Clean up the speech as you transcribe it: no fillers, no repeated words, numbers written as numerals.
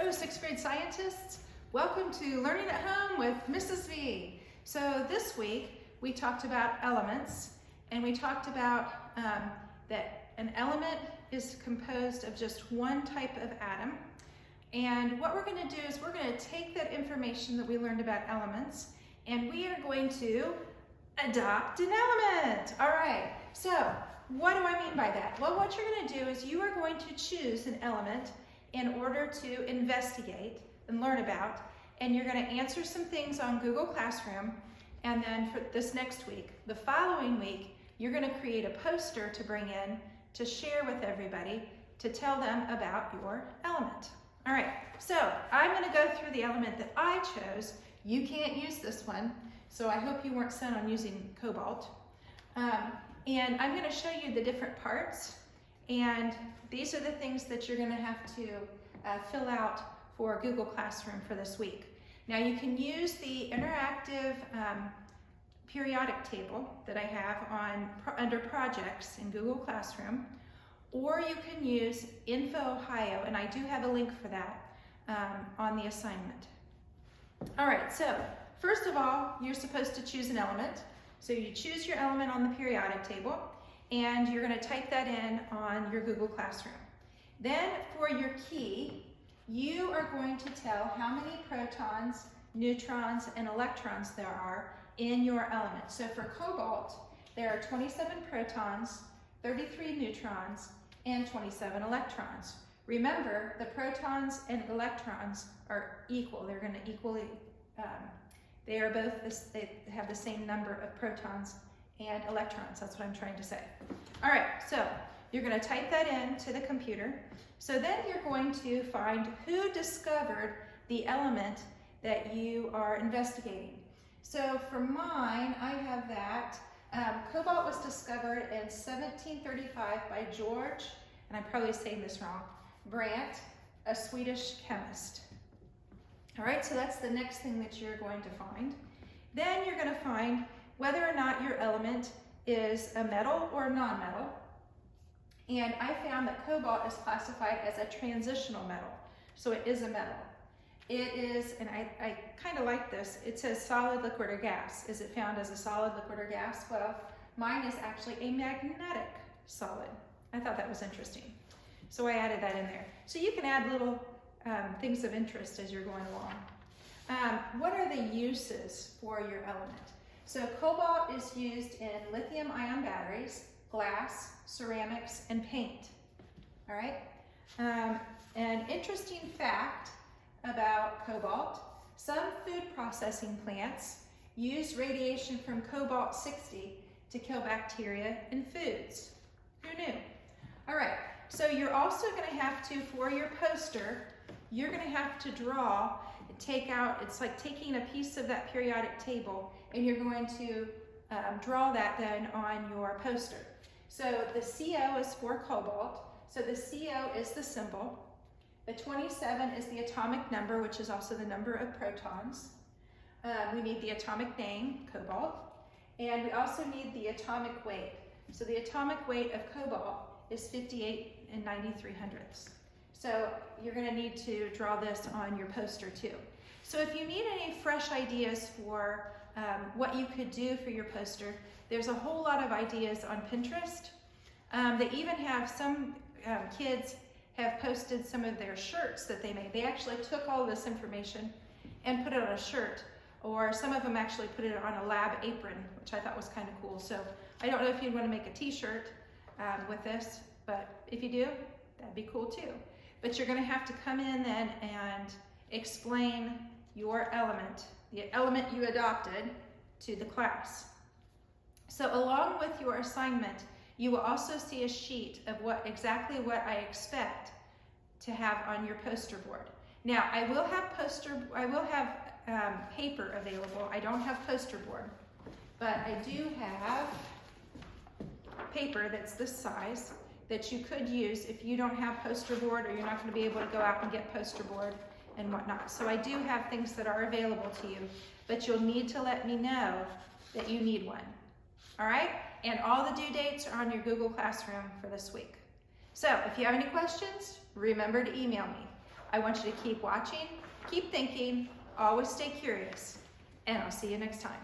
Hello, 6th grade scientists. Welcome to Learning at Home with Mrs. V. So this week we talked about elements, and we talked about that an element is composed of just one type of atom. And what we're going to do is we're going to take that information that we learned about elements, and we are going to adopt an element. All right, so what do I mean by that? Well, what you're going to do is you are going to choose an element in order to investigate and learn about, and you're going to answer some things on Google Classroom, and then for this next week, the following week, you're going to create a poster to bring in to share with everybody to tell them about your element. All right, so I'm going to go through the element that I chose. You can't use this one, so I hope you weren't set on using cobalt. And I'm going to show you the different parts, and these are the things that you're going to have to fill out for Google Classroom for this week. Now you can use the interactive periodic table that I have under projects in Google Classroom, or you can use Info Ohio, and I do have a link for that on the assignment. All right, so first of all, you're supposed to choose an element. So you choose your element on the periodic table, and you're going to type that in on your Google Classroom. Then for your key, you are going to tell how many protons, neutrons, and electrons there are in your element. So for cobalt, there are 27 protons, 33 neutrons, and 27 electrons. Remember, the protons and electrons are equal. They're going to equally, they have the same number of protons and electrons. That's what I'm trying to say. All right, so you're going to type that into the computer. So then you're going to find who discovered the element that you are investigating. So for mine, I have that. Cobalt was discovered in 1735 by George, and I'm probably saying this wrong, Brandt, a Swedish chemist. All right, so that's the next thing that you're going to find. Then you're going to find whether or not your element is a metal or a non-metal. And I found that cobalt is classified as a transitional metal, so it is a metal. It is, and I kind of like this, it says solid, liquid, or gas. Is it found as a solid, liquid, or gas? Well, mine is actually a magnetic solid. I thought that was interesting. So I added that in there. So you can add little things of interest as you're going along. What are the uses for your element? So cobalt is used in lithium-ion batteries, glass, ceramics, and paint. All right? An interesting fact about cobalt, some food processing plants use radiation from cobalt-60 to kill bacteria in foods. Who knew? All right, so you're also going to have to, for your poster, you're going to have to draw, take out, it's like taking a piece of that periodic table, and you're going to draw that then on your poster. So the CO is for cobalt, so the CO is the symbol. The 27 is the atomic number, which is also the number of protons. We need the atomic name, cobalt, and we also need the atomic weight. So the atomic weight of cobalt is 58 and 93 hundredths. So you're going to need to draw this on your poster too. So if you need any fresh ideas for what you could do for your poster, there's a whole lot of ideas on Pinterest. They even have some kids have posted some of their shirts that they made. They actually took all of this information and put it on a shirt, or some of them actually put it on a lab apron, which I thought was kind of cool. So I don't know if you'd want to make a t-shirt with this, but if you do, that'd be cool too. But you're going to have to come in then and explain your element, the element you adopted, to the class. So along with your assignment, you will also see a sheet of exactly what I expect to have on your poster board. Now, I will have paper available. I don't have poster board, but I do have paper that's this size that you could use if you don't have poster board, or you're not going to be able to go out and get poster board and whatnot. So I do have things that are available to you, but you'll need to let me know that you need one. All right? And all the due dates are on your Google Classroom for this week. So if you have any questions, remember to email me. I want you to keep watching, keep thinking, always stay curious, and I'll see you next time.